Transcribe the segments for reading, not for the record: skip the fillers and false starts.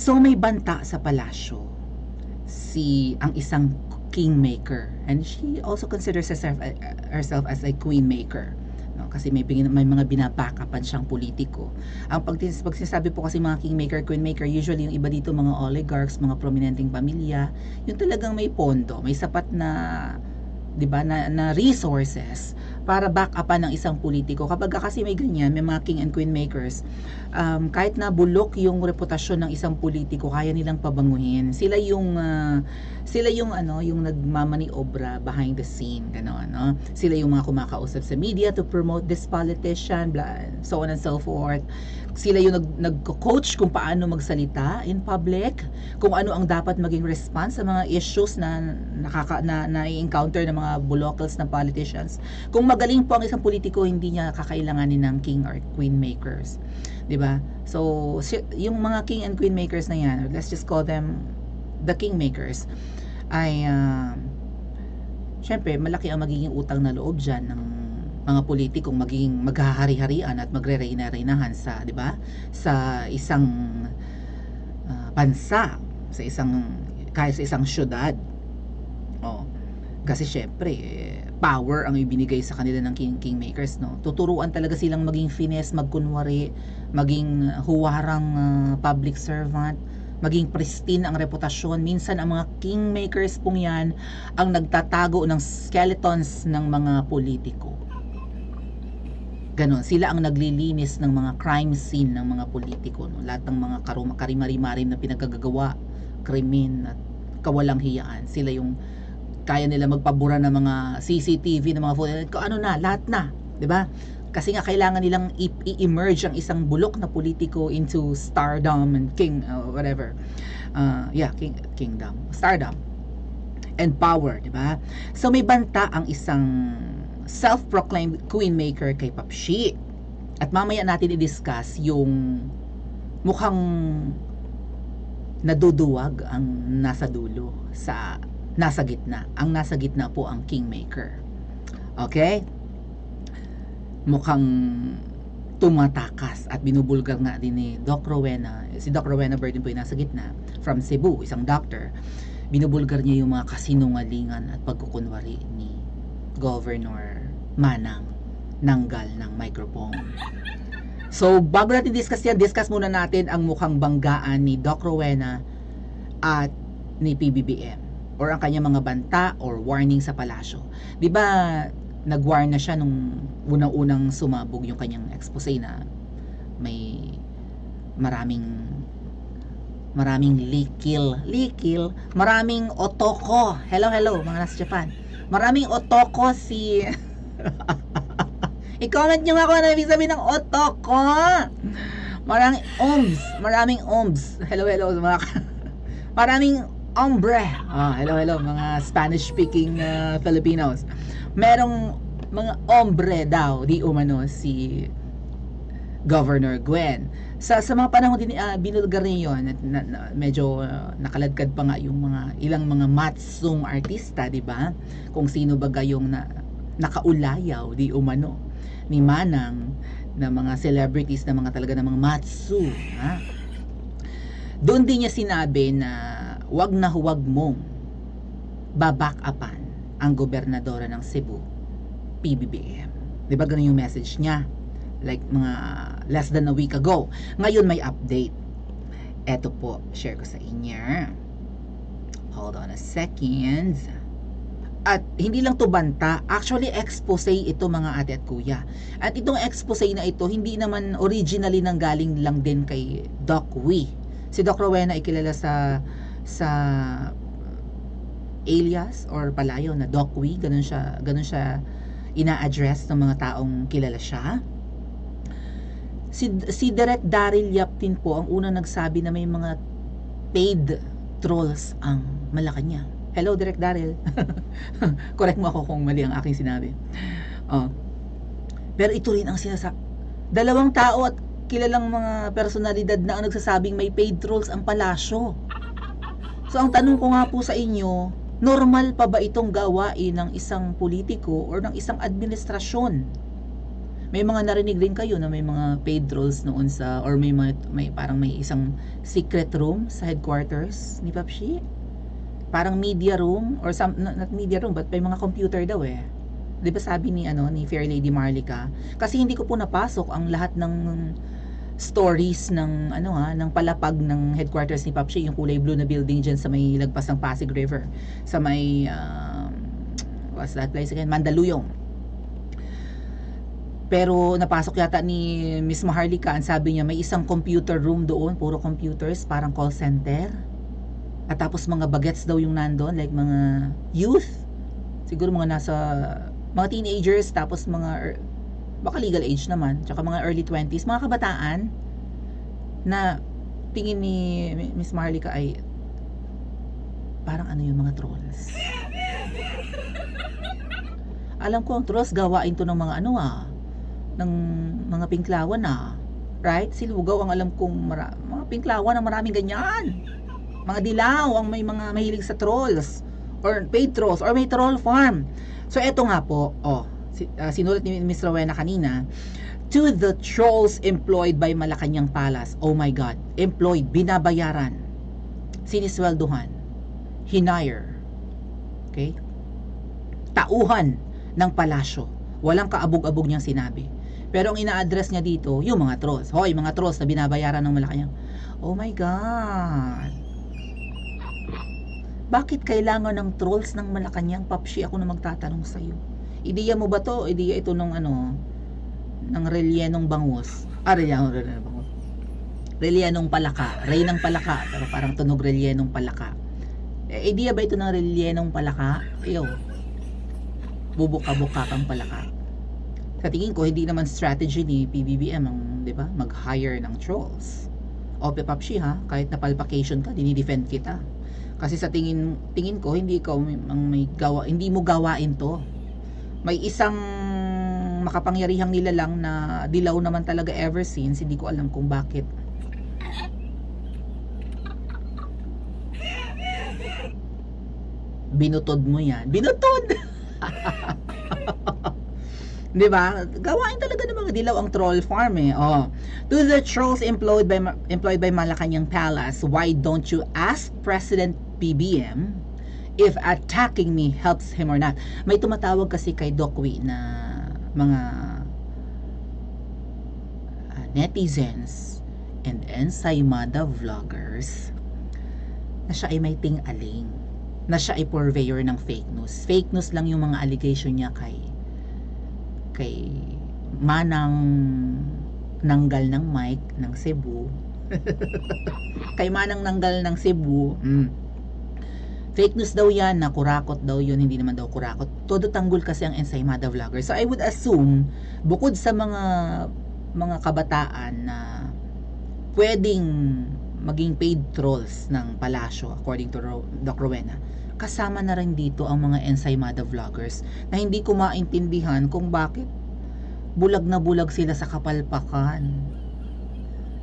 So may banta sa palasyo ang isang kingmaker, and she also considers herself as a queenmaker, no? Kasi may mga binabackupan siyang politiko. Pag sinasabi po kasi mga kingmaker, queenmaker, usually yung iba dito mga oligarchs, mga prominenteng pamilya, yung talagang may pondo, may sapat na 'di ba na resources para back upan ng isang politiko. Kapag kasi may ganyan, may mga king and queen makers, kahit na bulok yung reputasyon ng isang politiko, kaya nilang pabanguhin. Sila yung ano, yung nagmamaniobra behind the scene, gano'n, no? Sila yung mga kumakausap sa media to promote this politician, blah, so on and so forth. Sila yung nagko-coach kung paano magsalita in public, kung ano ang dapat maging response sa mga issues na na-encounter ng mga bulokals na politicians. Kung magaling po ang isang politiko, hindi niya kakailanganin ng king or queen makers, 'di ba? So yung mga king and queen makers na yan, let's just call them the king makers, ay syempre malaki ang magiging utang na loob diyan ng mga politikong magiging maghahari-harian at magre-reyna-reynahan sa, 'di ba? Sa isang bansa, kahit sa isang syudad. Oh. Kasi syempre, power ang ibinigay sa kanila ng kingmakers, no? Tuturuan talaga silang maging finesse, magkunwari, maging huwarang public servant, maging pristine ang reputasyon. Minsan ang mga kingmakers pong yan ang nagtatago ng skeletons ng mga politiko. Ganon, sila ang naglilinis ng mga crime scene ng mga politiko, no? Lahat ng mga karimari-marim na pinagkagagawa, krimen at kawalang hiyaan, sila yung kaya nila magpabura ng mga CCTV, ng mga footage, ano na, lahat na, 'di ba? Kasi nga kailangan nilang i-emerge ang isang bulok na politiko into stardom and kingdom, stardom and power, 'di ba? So may banta ang isang self-proclaimed queenmaker kay Papshi. At mamaya natin i-discuss yung mukhang naduduwag ang nasa dulo nasa gitna. Ang nasa gitna po ang kingmaker. Okay? Mukhang tumatakas at binubulgar nga din ni Doc Rowena. Si Doc Rowena Burden po yung nasa gitna, from Cebu, isang doctor. Binubulgar niya yung mga kasinungalingan at pagkukunwari ni Governor Manang Nanggal ng microphone. So, bago natin discuss muna natin ang mukhang banggaan ni Doc Rowena at ni PBBM, or ang kanyang mga banta or warning sa palasyo. 'Di ba nag-warn na siya nung unang-unang sumabog yung kanyang expose na may maraming likil, maraming otoko. Hello mga nasa Japan. Maraming otoko si i-comment nyo nga kung ano ibig sabihin ng otoko. Maraming ohms. Hello mga maraming ombre. Hello mga Spanish speaking Filipinos. Merong mga ombre daw di umano si Governor Gwen. Sa mga panahon din binulgar niya yon, medyo nakaladkad pa nga yung ilang mga matsong artista, di ba? Kung sino ba yung nakaulayaw di umano ni Manang na mga celebrities na mga talaga ng mga matsu, ha? Doon din niya sinabi na huwag mong babackupan ang gobernadora ng Cebu, PBBM. 'Di ba ganun yung message niya? Like mga less than a week ago. Ngayon may update. Eto po, share ko sa inyo. Hold on a second. At hindi lang to banta, actually expose ito mga ate at kuya. At itong expose na ito, hindi naman originally nanggaling lang din kay Doc Wee. Si Doc Rowena ay kilala sa alias or palayo na Doc Wee, ganun siya ina-address ng mga taong kilala siya. Si Direk Daryl Yap din po ang unang nagsabi na may mga paid trolls ang Malacanang. Hello Direk Daryl. Correct mo ako kung mali ang aking sinabi. Pero ito rin ang dalawang tao at kilalang mga personalidad na ang nagsasabing may paid trolls ang palasyo. So ang tanong ko nga po sa inyo, normal pa ba itong gawain ng isang politiko or ng isang administrasyon? May mga narinig rin kayo na may mga paid trolls noon sa, or may parang may isang secret room sa headquarters ni Papshi. Parang media room, or some, not media room, but may mga computer daw eh. 'Di ba sabi ni Fair Lady Marlica, kasi hindi ko po napasok ang lahat ng stories ng ng palapag ng headquarters ni Papshi, yung kulay blue na building diyan sa may lagpas ng Pasig River, sa may what's that place again, Mandaluyong. Pero napasok yata ni Miss Maharlika, ang sabi niya may isang computer room doon, puro computers, parang call center. At tapos mga bagets daw yung nandoon, like mga youth, siguro mga nasa mga teenagers, tapos mga baka legal age naman, tsaka mga early 20s, mga kabataan na tingin ni Miss Maharlika ay parang yung mga trolls. Alam ko ang trolls gawain to ng mga ng mga pinklawan right? Silugaw ang alam kong mga pinklawan na maraming ganyan. Mga dilaw ang may mga mahilig sa trolls or paid trolls or may troll farm. So eto nga po, sinulat ni Miss Rowena kanina, to the trolls employed by Malacanang Palace. Oh my God, employed, binabayaran, siniswelduhan, hinire, okay, tauhan ng palasyo. Walang kaabog-abog niyang sinabi. Pero ang ina-address niya dito, yung mga trolls. Hoy, mga trolls na binabayaran ng Malacanang. Oh my God, bakit kailangan ng trolls ng Malacanang, Papshi? Ako na magtatanong sa'yo. Ideya mo ba to? Ideya ito ng ng relyenong bangus. Relyenong bangus. Relyenong palaka. Rey ng palaka. Pero parang tunog relyenong palaka. Ideya ba ito ng relyenong palaka? Ew. Bubuka-buka kang palaka. Sa tingin ko, hindi naman strategy ni PBBM ang, di ba, mag-hire ng trolls. O, Papshi ha, kahit na palpacation ka, dinidefend kita. Kasi sa tingin ko, hindi ikaw ang may gawa, hindi mo gawain to. May isang makapangyarihang nilalang na dilaw naman talaga ever since, hindi ko alam kung bakit. Binutod mo yan. Binutod! Di ba? Gawain talaga ng mga dilaw ang troll farm eh. To the trolls employed by Malacanang Palace, why don't you ask President PBM if attacking me helps him or not? May tumatawag kasi kay Dokwi na mga netizens and ensaymada vloggers na siya ay may ting-aling, na siya ay purveyor ng fake news. Fake news lang yung mga allegation niya kay Manang Nanggal ng Mike ng Cebu. Kay Manang Nanggal ng Cebu. Fake news daw yan, na kurakot daw yun, hindi naman daw kurakot. Todo tanggol kasi ang ensaymada vlogger. So I would assume, bukod sa mga kabataan na pwedeng maging paid trolls ng palasyo, according to Doc Rowena, kasama na rin dito ang mga ensaymada vloggers na hindi ko maintindihan kung bakit bulag na bulag sila sa kapalpakan.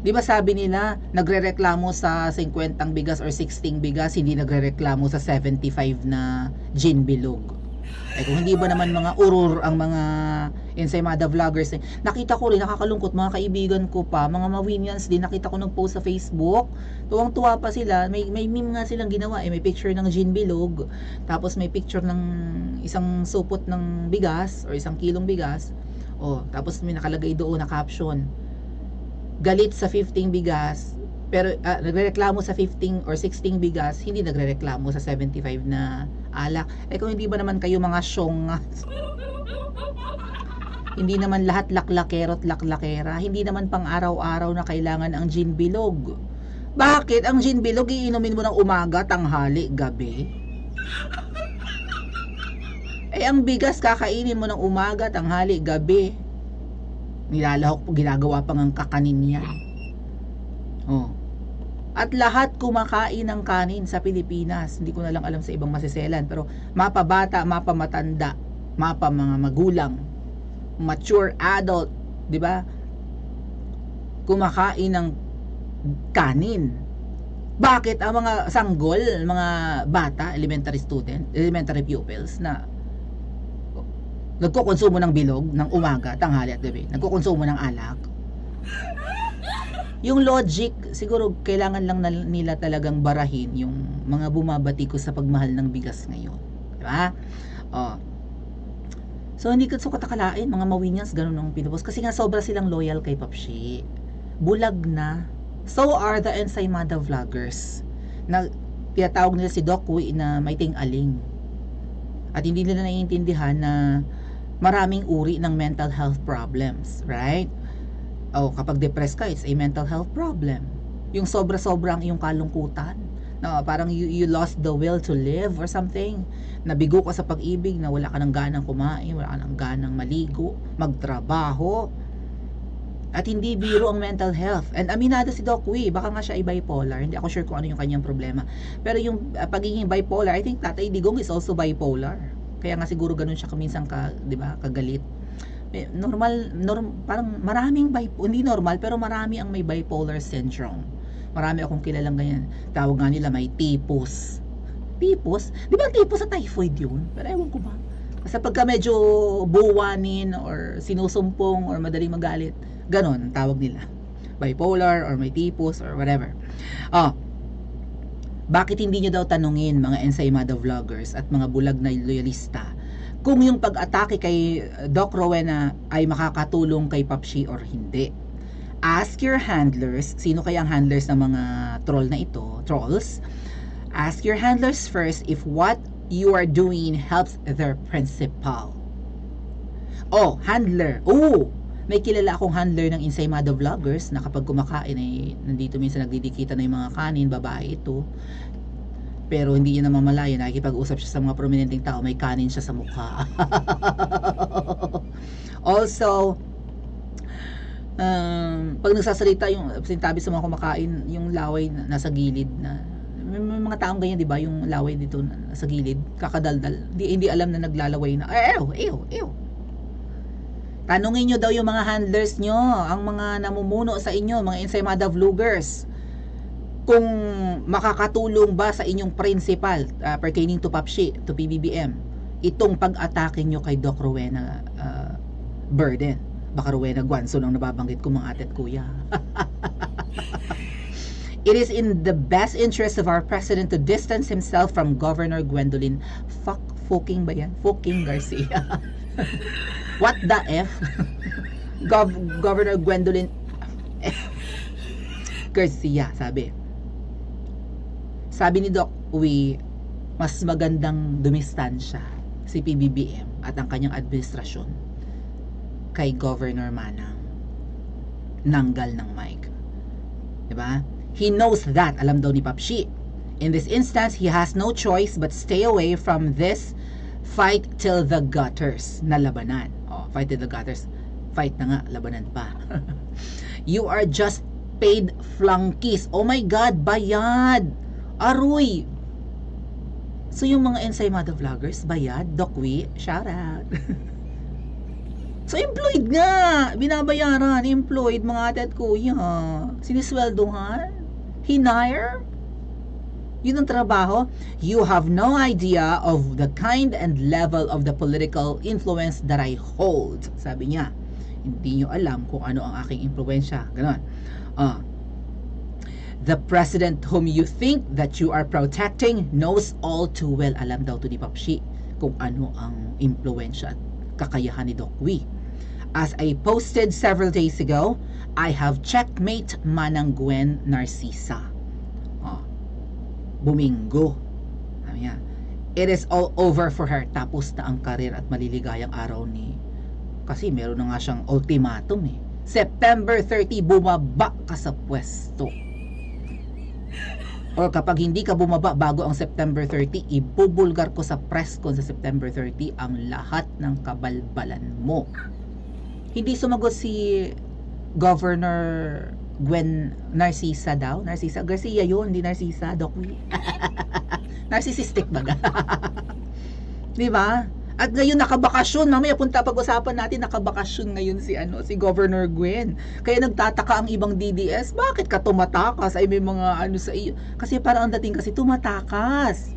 Di ba sabi nila, nagrereklamo sa 50 bigas or 60 bigas, hindi nagrereklamo sa 75 na gin bilog. Kung hindi ba naman mga urur ang mga ensaymada vloggers? Nakita ko rin, nakakalungkot, mga kaibigan ko pa, mga Mawinians din, nakita ko nag-post sa Facebook. Tuwang-tuwa pa sila, may meme nga silang ginawa, may picture ng gin bilog, tapos may picture ng isang supot ng bigas or isang kilong bigas. Tapos may nakalagay doon na caption, galit sa 15 bigas, pero nagrereklamo sa 15 or 16 bigas, hindi nagrereklamo sa 75 na alak. Kung hindi ba naman kayo mga syong, hindi naman lahat laklakero't laklakera, hindi naman pang araw-araw na kailangan ang gin bilog. Bakit ang gin bilog iinumin mo ng umaga, tanghali, gabi? Ang bigas kakainin mo ng umaga, tanghali, gabi. Nilalahok po, ginagawa pang ang kakanin yan. At lahat kumakain ng kanin sa Pilipinas. Hindi ko na lang alam sa ibang masiselan, pero mapabata, mapamatanda, mapa mga magulang, mature adult, di ba? Kumakain ng kanin. Bakit ang mga sanggol, mga bata, elementary pupils na Nagkokonsumo ng bilog ng umaga, tanghali at gabi. Nagkokonsumo ng alak. Yung logic, siguro kailangan lang nila talagang barahin yung mga bumabati ko sa pagmahal ng bigas ngayon. Diba? Oh. So, hindi ko katakalain, mga Mawinyas, ganun ang pinupost. Kasi nga, sobra silang loyal kay Papshi. Bulag na. So are the Ensaymada vloggers. Na tinatawag nila si Doc Uy na may ting-aling. At hindi nila naiintindihan na maraming uri ng mental health problems. Right? O, kapag depressed ka, it's a mental health problem. Yung sobra-sobra ang iyong kalungkutan. No, parang you lost the will to live or something. Nabigo ka sa pag-ibig na wala ka ng ganang kumain, wala ka ng ganang maligo, magtrabaho. At hindi biro ang mental health. And aminado si Doc Uy, baka nga siya ay bipolar. Hindi ako sure kung ano yung kanyang problema. Pero yung pagiging bipolar, I think Tatay Digong is also bipolar. Kaya nga siguro ganun siya kaminsan di ba, kagalit. Parang maraming hindi normal, pero marami ang may bipolar syndrome. Marami akong kilalang ganyan. Tawag nga nila may typhus. Typhus? Di ba typhus sa typhoid yun? Pero ewan ko ba. Kasi pagka medyo buwanin or sinusumpong or madaling magalit, ganon tawag nila. Bipolar or may typhus or whatever. Bakit hindi nyo daw tanungin mga Ensaymada vloggers at mga bulag na loyalista kung yung pag-atake kay Doc Rowena ay makakatulong kay Papshi or hindi? Ask your handlers, sino kaya ang handlers ng mga troll na ito, trolls? Ask your handlers first if what you are doing helps their principal. Oh, handler. Oh, may kilala akong handler ng Ensaymada vloggers na kapag kumakain ay nandito minsan nagdidikita na yung mga kanin, babae ito. Pero hindi niya namamalayan, nakikipag-usap siya sa mga prominenteng tao, may kanin siya sa mukha. Also, pag nagsasalita yung sintabi sa mga kumakain, yung laway nasa gilid na may mga taong ganyan, di ba? Yung laway dito nasa gilid, kakadaldal. Hindi alam na naglalaway na. Ew. Tanungin nyo daw yung mga handlers nyo, ang mga namumuno sa inyo, mga Ensaymada vloggers, kung makakatulong ba sa inyong principal pertaining to Papshi, to PBBM, itong pag-atake nyo kay Doc Rowena Burden. Baka Rowena Guanzon ang nababanggit ko, mga ate at kuya. It is in the best interest of our president to distance himself from Governor Gwendolyn fucking ba yan? Fucking Garcia. What the F? Governor Gwendolyn Garcia, sabi ni Doc Uy, mas magandang dumistansya si PBBM at ang kanyang administrasyon kay Governor Manang nanggal ng mic. Diba? He knows that, alam daw ni Papshi. In this instance, he has no choice but stay away from this fight till the gutters na labanan. Fight till the gutters. Fight na nga, labanan pa. You are just paid flunkies. Oh my God, bayad. Aroy. So yung mga Ensaymada vloggers, bayad, Doc Uy, shout out. So employed nga, binabayaran, employed mga ate at kuya. Sinisweldohan, hinire. Yun ang trabaho. You have no idea of the kind and level of the political influence that I hold. Sabi niya, hindi nyo alam kung ano ang aking impluensya. Ganon. The president whom you think that you are protecting knows all too well. Alam daw to ni Papshi kung ano ang impluensya at kakayahan ni Doc Uy. As I posted several days ago, I have checkmate Manang Gwen Narcisa. Bumingo. Sabi niya, it is all over for her. Tapos na ang karir at maliligayang araw ni... Kasi meron na nga siyang ultimatum eh. September 30, bumaba ka sa pwesto. Or kapag hindi ka bumaba bago ang September 30, ibubulgar ko sa press con sa September 30 ang lahat ng kabalbalan mo. Hindi sumagot si Governor Gwen Narcisa daw. Narcisa? Garcia yun, hindi Narcisa. Doc Uy. Narcissistic baga. Di ba? At ngayon nakabakasyon, mamaya punta pag-usapan natin, nakabakasyon ngayon si Governor Gwen. Kaya nagtataka ang ibang DDS, bakit ka tumatakas? Ay may mga ano sa iyo. Kasi parang ang dating kasi tumatakas.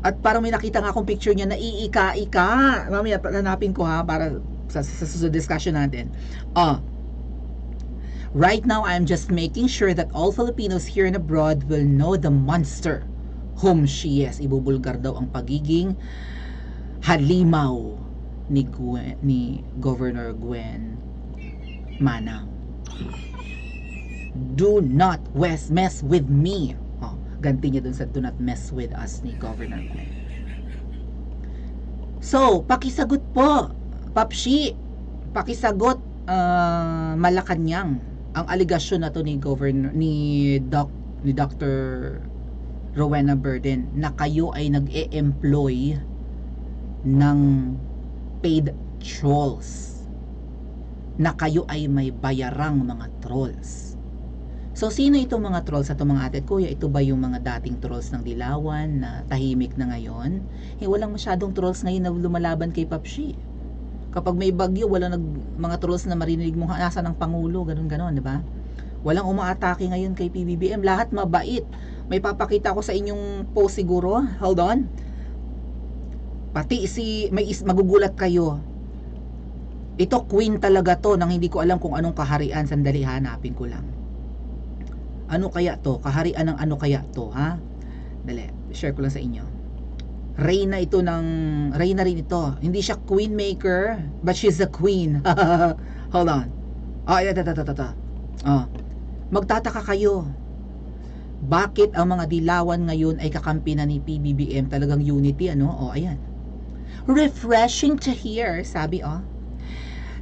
At parang may nakita nga akong picture niya na iika-ika. Mamaya hanapin ko ha para sa susunod discussion natin. Right now, I am just making sure that all Filipinos here and abroad will know the monster whom she is. Ibubulgar daw ang pagiging halimaw ni Governor Gwen Manang. Do not mess with me. Ganti niya dun sa do not mess with us ni Governor Gwen. So, pakisagot po, Papshi. Pakisagot, Malacanang, ang aligasyon na to ni Dr. Rowena Burden na kayo ay nag-e-employ ng paid trolls, na kayo ay may bayarang mga trolls. So, sino itong mga trolls at mga ate? Kuya, ito ba yung mga dating trolls ng Dilawan na tahimik na ngayon? Walang masyadong trolls ngayon na lumalaban kay Papshi. Kapag may bagyo, walang mga trolls na marinig mo nasa ng Pangulo, ganun-ganon, di ba? Walang umaatake ngayon kay PBBM. Lahat mabait. May papakita ko sa inyong post siguro. Hold on. Pati magugulat kayo. Ito queen talaga to nang hindi ko alam kung anong kaharian. Sandali, hanapin ko lang. Ano kaya to? Kaharian ng ano kaya to, ha? Dali, share ko lang sa inyo. Reyna rin ito. Hindi siya queen maker, but she's a queen. Hold on. Magtataka kayo. Bakit ang mga Dilawan ngayon ay kakampi na ni PBBM? Talagang unity, ano? Ayan. Refreshing to hear, sabi,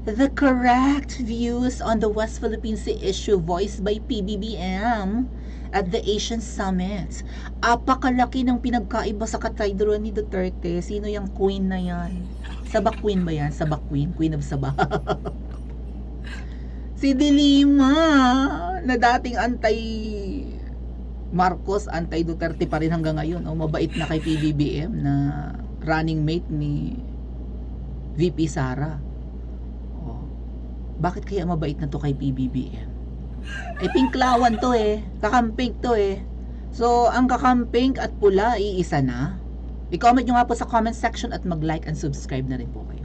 the correct views on the West Philippine Sea issue voiced by PBBM at the Asian Summit. Apakalaki ng pinagkaiba sa katayduran ni Duterte. Sino yung queen na yan? Sabak queen ba yan? Sabak queen? Queen of Sabak. Si Dilima, na dating anti-Marcos, anti-Duterte pa rin hanggang ngayon. Mabait na kay PBBM na running mate ni VP Sara. Bakit kaya mabait na to kay PBBM? Pinklawan to kakamping to So, ang kakamping at pula, iisa na. I-comment nyo nga po sa comment section at mag-like and subscribe na rin po kayo.